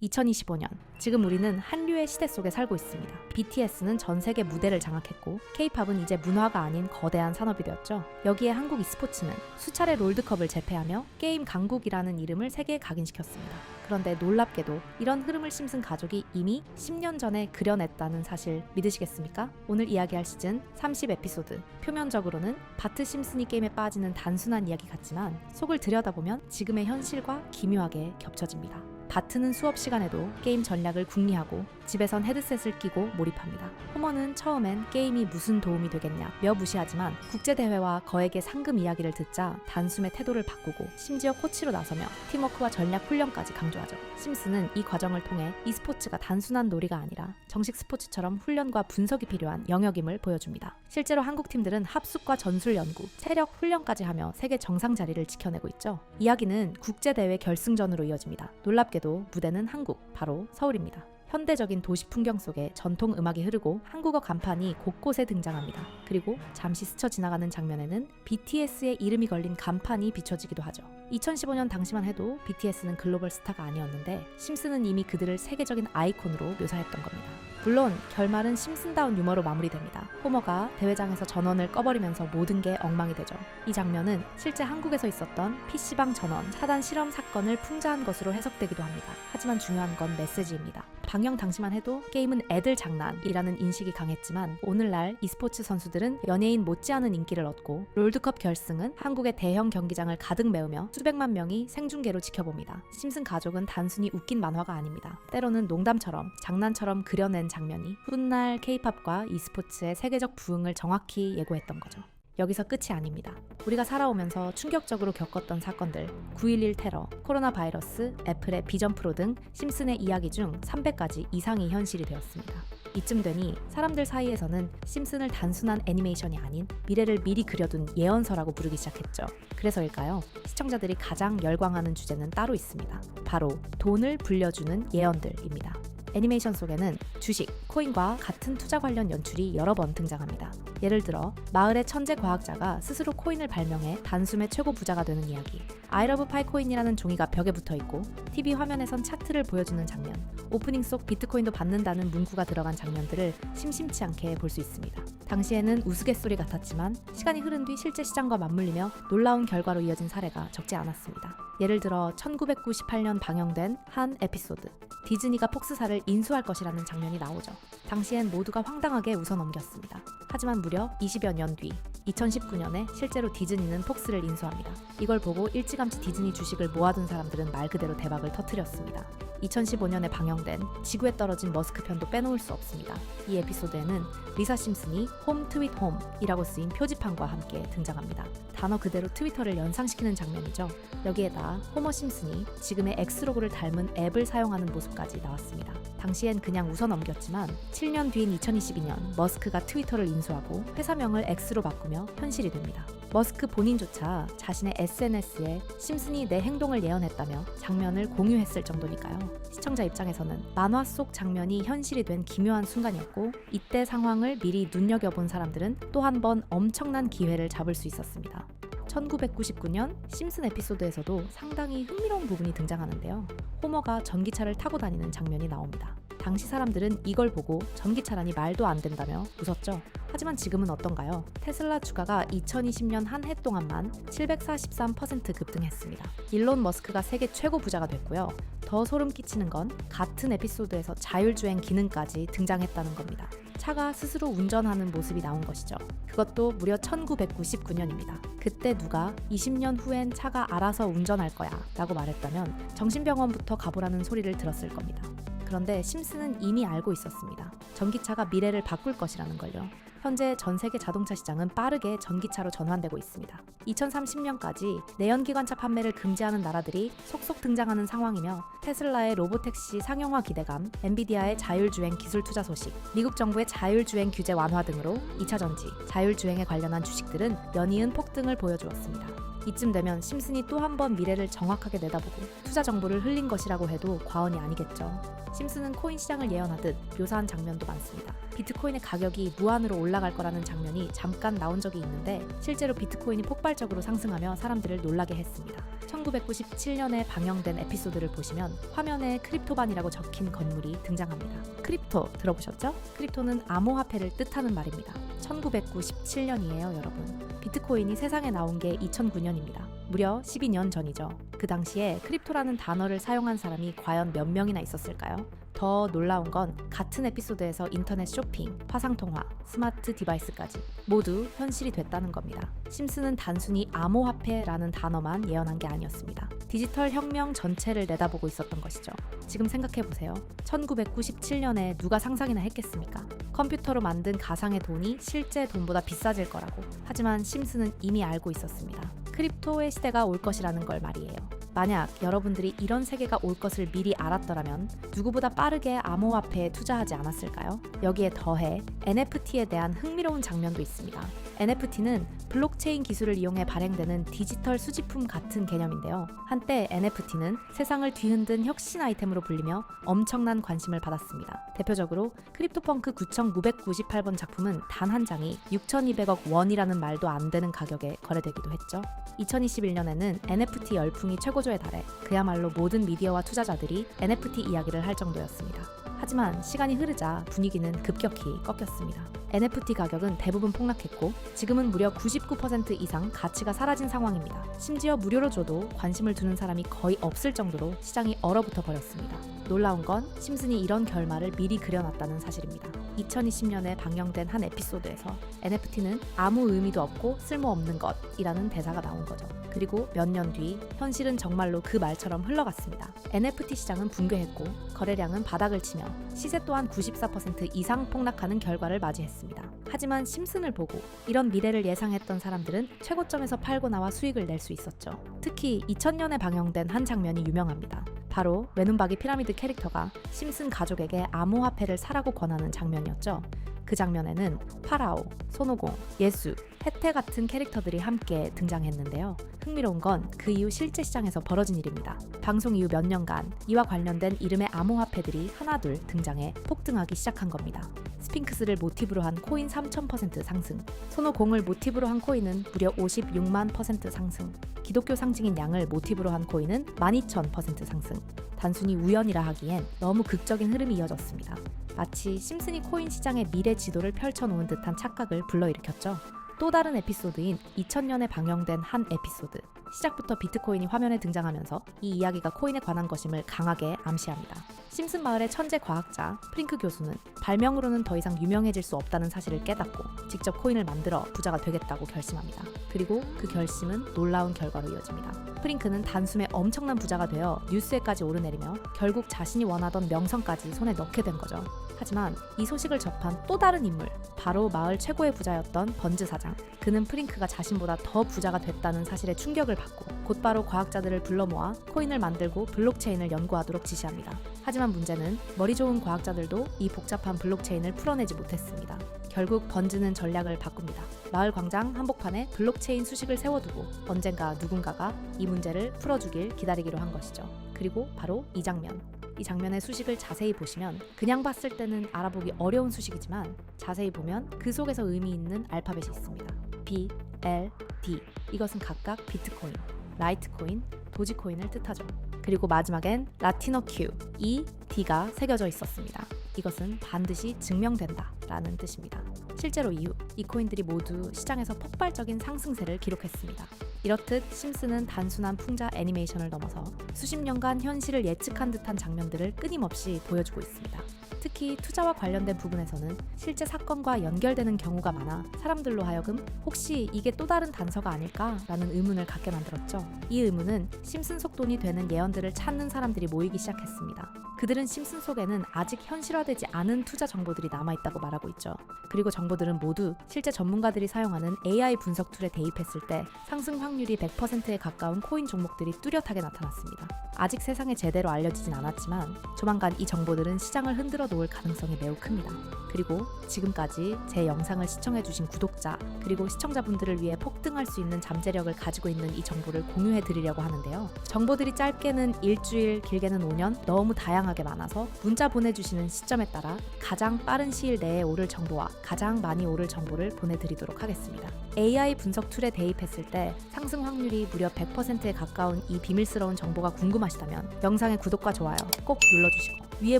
2025년, 지금 우리는 한류의 시대 속에 살고 있습니다. BTS는 전 세계 무대를 장악했고 K-팝은 이제 문화가 아닌 거대한 산업이 되었죠. 여기에 한국 e스포츠는 수차례 롤드컵을 제패하며 게임 강국이라는 이름을 세계에 각인시켰습니다. 그런데 놀랍게도 이런 흐름을 심슨 가족이 이미 10년 전에 그려냈다는 사실 믿으시겠습니까? 오늘 이야기할 시즌 30에피소드. 표면적으로는 바트 심슨이 게임에 빠지는 단순한 이야기 같지만 속을 들여다보면 지금의 현실과 기묘하게 겹쳐집니다. 바트는 수업 시간에도 게임 전략을 궁리하고 집에선 헤드셋을 끼고 몰입합니다. 호머는 처음엔 게임이 무슨 도움이 되겠냐며 무시하지만 국제대회와 거액의 상금 이야기를 듣자 단숨에 태도를 바꾸고 심지어 코치로 나서며 팀워크와 전략 훈련까지 강조하죠. 심슨은 이 과정을 통해 e스포츠가 단순한 놀이가 아니라 정식 스포츠처럼 훈련과 분석이 필요한 영역임을 보여줍니다. 실제로 한국 팀들은 합숙과 전술 연구, 체력 훈련까지 하며 세계 정상 자리를 지켜내고 있죠. 이야기는 국제대회 결승전으로 이어집니다. 놀랍게도 무대는 한국, 바로 서울입니다. 현대적인 도시 풍경 속에 전통 음악이 흐르고 한국어 간판이 곳곳에 등장합니다. 그리고 잠시 스쳐 지나가는 장면에는 BTS의 이름이 걸린 간판이 비춰지기도 하죠. 2015년 당시만 해도 BTS는 글로벌 스타가 아니었는데 심슨은 이미 그들을 세계적인 아이콘으로 묘사했던 겁니다. 물론 결말은 심슨다운 유머로 마무리됩니다. 호머가 대회장에서 전원을 꺼버리면서 모든 게 엉망이 되죠. 이 장면은 실제 한국에서 있었던 PC방 전원 차단 실험 사건을 풍자한 것으로 해석되기도 합니다. 하지만 중요한 건 메시지입니다. 방영 당시만 해도 게임은 애들 장난이라는 인식이 강했지만 오늘날 e스포츠 선수들은 연예인 못지않은 인기를 얻고 롤드컵 결승은 한국의 대형 경기장을 가득 메우며 수백만 명이 생중계로 지켜봅니다. 심슨 가족은 단순히 웃긴 만화가 아닙니다. 때로는 농담처럼 장난처럼 그려낸 장면이 훗날 K-팝과 e스포츠의 세계적 부흥을 정확히 예고했던 거죠. 여기서 끝이 아닙니다. 우리가 살아오면서 충격적으로 겪었던 사건들, 9.11 테러, 코로나 바이러스, 애플의 비전 프로 등 심슨의 이야기 중 300가지 이상이 현실이 되었습니다. 이쯤 되니 사람들 사이에서는 심슨을 단순한 애니메이션이 아닌 미래를 미리 그려둔 예언서라고 부르기 시작했죠. 그래서일까요? 시청자들이 가장 열광하는 주제는 따로 있습니다. 바로 돈을 불려주는 예언들입니다. 애니메이션 속에는 주식, 코인과 같은 투자 관련 연출이 여러 번 등장합니다. 예를 들어 마을의 천재 과학자가 스스로 코인을 발명해 단숨에 최고 부자가 되는 이야기, I love 파이코인이라는 종이가 벽에 붙어있고 TV 화면에선 차트를 보여주는 장면, 오프닝 속 비트코인도 받는다는 문구가 들어간 장면들을 심심치 않게 볼 수 있습니다. 당시에는 우스갯소리 같았지만 시간이 흐른 뒤 실제 시장과 맞물리며 놀라운 결과로 이어진 사례가 적지 않았습니다. 예를 들어 1998년 방영된 한 에피소드, 디즈니가 폭스사를 인수할 것이라는 장면이 나오죠. 당시엔 모두가 황당하게 웃어넘겼습니다. 하지만 무려 20여 년 뒤 2019년에 실제로 디즈니는 폭스를 인수합니다. 이걸 보고 일찌감치 디즈니 주식을 모아둔 사람들은 말 그대로 대박을 터뜨렸습니다. 2015년에 방영된 지구에 떨어진 머스크 편도 빼놓을 수 없습니다. 이 에피소드에는 리사 심슨이 홈 트윗 홈이라고 쓰인 표지판과 함께 등장합니다. 단어 그대로 트위터를 연상시키는 장면이죠. 여기에다 호머 심슨이 지금의 X로고를 닮은 앱을 사용하는 모습까지 나왔습니다. 당시엔 그냥 웃어넘겼지만 7년 뒤인 2022년 머스크가 트위터를 인수하고 회사명을 X로 바꾸며 현실이 됩니다. 머스크 본인조차 자신의 SNS에 심슨이 내 행동을 예언했다며 장면을 공유했을 정도니까요. 시청자 입장에서는 만화 속 장면이 현실이 된 기묘한 순간이었고 이때 상황을 미리 눈여겨본 사람들은 또 한 번 엄청난 기회를 잡을 수 있었습니다. 1999년 심슨 에피소드에서도 상당히 흥미로운 부분이 등장하는데요. 호머가 전기차를 타고 다니는 장면이 나옵니다. 당시 사람들은 이걸 보고 전기차라니 말도 안 된다며 웃었죠. 하지만 지금은 어떤가요? 테슬라 주가가 2020년 한 해 동안만 743% 급등했습니다. 일론 머스크가 세계 최고 부자가 됐고요. 더 소름 끼치는 건 같은 에피소드에서 자율주행 기능까지 등장했다는 겁니다. 차가 스스로 운전하는 모습이 나온 것이죠. 그것도 무려 1999년입니다. 그때 누가 20년 후엔 차가 알아서 운전할 거야 라고 말했다면 정신병원부터 가보라는 소리를 들었을 겁니다. 그런데 심슨은 이미 알고 있었습니다. 전기차가 미래를 바꿀 것이라는 걸요. 현재 전 세계 자동차 시장은 빠르게 전기차로 전환되고 있습니다. 2030년까지 내연기관차 판매를 금지하는 나라들이 속속 등장하는 상황이며 테슬라의 로보택시 상용화 기대감, 엔비디아의 자율주행 기술 투자 소식, 미국 정부의 자율주행 규제 완화 등으로 2차 전지, 자율주행에 관련한 주식들은 연이은 폭등을 보여주었습니다. 이쯤 되면 심슨이 또 한 번 미래를 정확하게 내다보고 투자 정보를 흘린 것이라고 해도 과언이 아니겠죠. 심슨은 코인 시장을 예언하듯 묘사한 장면도 많습니다. 비트코인의 가격이 무한으로 올라갈 거라는 장면이 잠깐 나온 적이 있는데 실제로 비트코인이 폭발적으로 상승하며 사람들을 놀라게 했습니다. 1997년에 방영된 에피소드를 보시면 화면에 크립토반이라고 적힌 건물이 등장합니다. 크립토 들어보셨죠? 크립토는 암호화폐를 뜻하는 말입니다. 1997년이에요, 여러분. 비트코인이 세상에 나온 게 2009년입니다. 무려 12년 전이죠. 그 당시에 크립토라는 단어를 사용한 사람이 과연 몇 명이나 있었을까요? 더 놀라운 건 같은 에피소드에서 인터넷 쇼핑, 화상통화, 스마트 디바이스까지 모두 현실이 됐다는 겁니다. 심슨은 단순히 암호화폐라는 단어만 예언한 게 아니었습니다. 디지털 혁명 전체를 내다보고 있었던 것이죠. 지금 생각해보세요. 1997년에 누가 상상이나 했겠습니까? 컴퓨터로 만든 가상의 돈이 실제 돈보다 비싸질 거라고. 하지만 심슨은 이미 알고 있었습니다. 크립토의 시대가 올 것이라는 걸 말이에요. 만약 여러분들이 이런 세계가 올 것을 미리 알았더라면 누구보다 빠르게 암호화폐에 투자하지 않았을까요? 여기에 더해 NFT에 대한 흥미로운 장면도 있습니다. NFT는 블록체인 기술을 이용해 발행되는 디지털 수집품 같은 개념인데요. 한때 NFT는 세상을 뒤흔든 혁신 아이템으로 불리며 엄청난 관심을 받았습니다. 대표적으로 크립토펑크 9998번 작품은 단 한 장이 6,200억 원이라는 말도 안 되는 가격에 거래되기도 했죠. 2021년에는 NFT 열풍이 최고조에 달해 그야말로 모든 미디어와 투자자들이 NFT 이야기를 할 정도였습니다. 하지만 시간이 흐르자 분위기는 급격히 꺾였습니다. NFT 가격은 대부분 폭락했고 지금은 무려 99% 이상 가치가 사라진 상황입니다. 심지어 무료로 줘도 관심을 두는 사람이 거의 없을 정도로 시장이 얼어붙어 버렸습니다. 놀라운 건 심슨이 이런 결말을 미리 그려놨다는 사실입니다. 2020년에 방영된 한 에피소드에서 NFT는 아무 의미도 없고 쓸모없는 것이라는 대사가 나온 거죠. 그리고 몇 년 뒤 현실은 정말로 그 말처럼 흘러갔습니다. NFT 시장은 붕괴했고 거래량은 바닥을 치며 시세 또한 94% 이상 폭락하는 결과를 맞이했습니다. 하지만 심슨을 보고 이런 미래를 예상했던 사람들은 최고점에서 팔고 나와 수익을 낼 수 있었죠. 특히 2000년에 방영된 한 장면이 유명합니다. 바로 외눈박이 피라미드 캐릭터가 심슨 가족에게 암호화폐를 사라고 권하는 장면이었죠. 그 장면에는 파라오, 손오공, 예수, 혜태 같은 캐릭터들이 함께 등장했는데요. 흥미로운 건 그 이후 실제 시장에서 벌어진 일입니다. 방송 이후 몇 년간 이와 관련된 이름의 암호화폐들이 하나둘 등장해 폭등하기 시작한 겁니다. 스핑크스를 모티브로 한 코인 3000% 상승, 손오공을 모티브로 한 코인은 무려 56만 % 상승, 기독교 상징인 양을 모티브로 한 코인은 12,000% 상승. 단순히 우연이라 하기엔 너무 극적인 흐름이 이어졌습니다. 마치 심슨이 코인 시장의 미래 지도를 펼쳐놓은 듯한 착각을 불러일으켰죠. 또 다른 에피소드인 2000년에 방영된 한 에피소드. 시작부터 비트코인이 화면에 등장하면서 이 이야기가 코인에 관한 것임을 강하게 암시합니다. 심슨 마을의 천재 과학자 프링크 교수는 발명으로는 더 이상 유명해질 수 없다는 사실을 깨닫고 직접 코인을 만들어 부자가 되겠다고 결심합니다. 그리고 그 결심은 놀라운 결과로 이어집니다. 프링크는 단숨에 엄청난 부자가 되어 뉴스에까지 오르내리며 결국 자신이 원하던 명성까지 손에 넣게 된 거죠. 하지만 이 소식을 접한 또 다른 인물, 바로 마을 최고의 부자였던 번즈 사장. 그는 프링크가 자신보다 더 부자가 됐다는 사실에 충격을 받고 곧바로 과학자들을 불러 모아 코인을 만들고 블록체인을 연구하도록 지시합니다. 하지만 문제는 머리 좋은 과학자들도 이 복잡한 블록체인을 풀어내지 못했습니다. 결국 번즈는 전략을 바꿉니다. 마을 광장 한복판에 블록체인 수식을 세워두고 언젠가 누군가가 이 문제를 풀어주길 기다리기로 한 것이죠. 그리고 바로 이 장면. 이 장면의 수식을 자세히 보시면 그냥 봤을 때는 알아보기 어려운 수식이지만 자세히 보면 그 속에서 의미 있는 알파벳이 있습니다. B, L, D. 이것은 각각 비트코인, 라이트코인, 도지코인을 뜻하죠. 그리고 마지막엔 라틴어 Q, E, D가 새겨져 있었습니다. 이것은 반드시 증명된다 라는 뜻입니다. 실제로 이후 이 코인들이 모두 시장에서 폭발적인 상승세를 기록했습니다. 이렇듯 심슨은 단순한 풍자 애니메이션을 넘어서 수십 년간 현실을 예측한 듯한 장면들을 끊임없이 보여주고 있습니다. 특히 투자와 관련된 부분에서는 실제 사건과 연결되는 경우가 많아 사람들로 하여금 혹시 이게 또 다른 단서가 아닐까라는 의문을 갖게 만들었죠. 이 의문은 심슨 속돈이 되는 예언들을 찾는 사람들이 모이기 시작했습니다. 그들은 심슨 속에는 아직 현실화되지 않은 투자 정보들이 남아있다고 말하고 일어나고 있죠. 그리고 정보들은 모두 실제 전문가들이 사용하는 AI 분석 툴에 대입했을 때 상승 확률이 100%에 가까운 코인 종목들이 뚜렷하게 나타났습니다. 아직 세상에 제대로 알려지진 않았지만 조만간 이 정보들은 시장을 흔들어 놓을 가능성이 매우 큽니다. 그리고 지금까지 제 영상을 시청해주신 구독자 그리고 시청자분들을 위해 폭등할 수 있는 잠재력을 가지고 있는 이 정보를 공유해 드리려고 하는데요. 정보들이 짧게는 일주일, 길게는 5년 너무 다양하게 많아서 문자 보내주시는 시점에 따라 가장 빠른 시일 내에 오를 정보와 가장 많이 오를 정보를 보내드리도록 하겠습니다. AI 분석 툴에 대입했을 때 상승 확률이 무려 100%에 가까운 이 비밀스러운 정보가 궁금하시다면 영상의 구독과 좋아요 꼭 눌러주시고 위에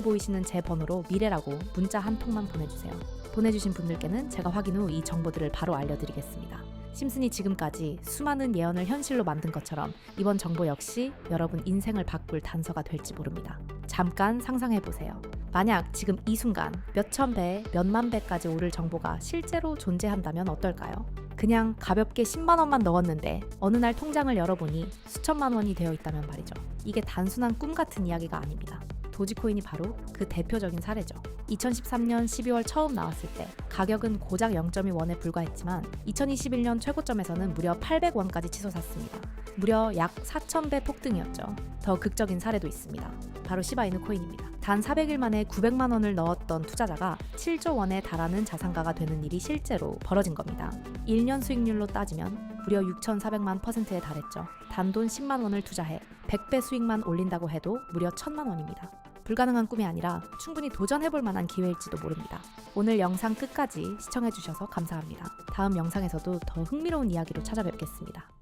보이시는 제 번호로 미래라고 문자 한 통만 보내주세요. 보내주신 분들께는 제가 확인 후 이 정보들을 바로 알려드리겠습니다. 심슨이 지금까지 수많은 예언을 현실로 만든 것처럼 이번 정보 역시 여러분 인생을 바꿀 단서가 될지 모릅니다. 잠깐 상상해보세요. 만약 지금 이 순간 몇천 배, 몇만 배까지 오를 정보가 실제로 존재한다면 어떨까요? 그냥 가볍게 10만 원만 넣었는데 어느 날 통장을 열어보니 수천만 원이 되어 있다면 말이죠. 이게 단순한 꿈 같은 이야기가 아닙니다. 도지코인이 바로 그 대표적인 사례죠. 2013년 12월 처음 나왔을 때 가격은 고작 0.2원에 불과했지만 2021년 최고점에서는 무려 800원까지 치솟았습니다. 무려 약 4,000배 폭등이었죠. 더 극적인 사례도 있습니다. 바로 시바이누 코인입니다. 단 400일 만에 900만 원을 넣었던 투자자가 7조 원에 달하는 자산가가 되는 일이 실제로 벌어진 겁니다. 1년 수익률로 따지면 무려 6,400만 %에 달했죠. 단돈 10만 원을 투자해 100배 수익만 올린다고 해도 무려 1,000만 원입니다. 불가능한 꿈이 아니라 충분히 도전해볼 만한 기회일지도 모릅니다. 오늘 영상 끝까지 시청해주셔서 감사합니다. 다음 영상에서도 더 흥미로운 이야기로 찾아뵙겠습니다.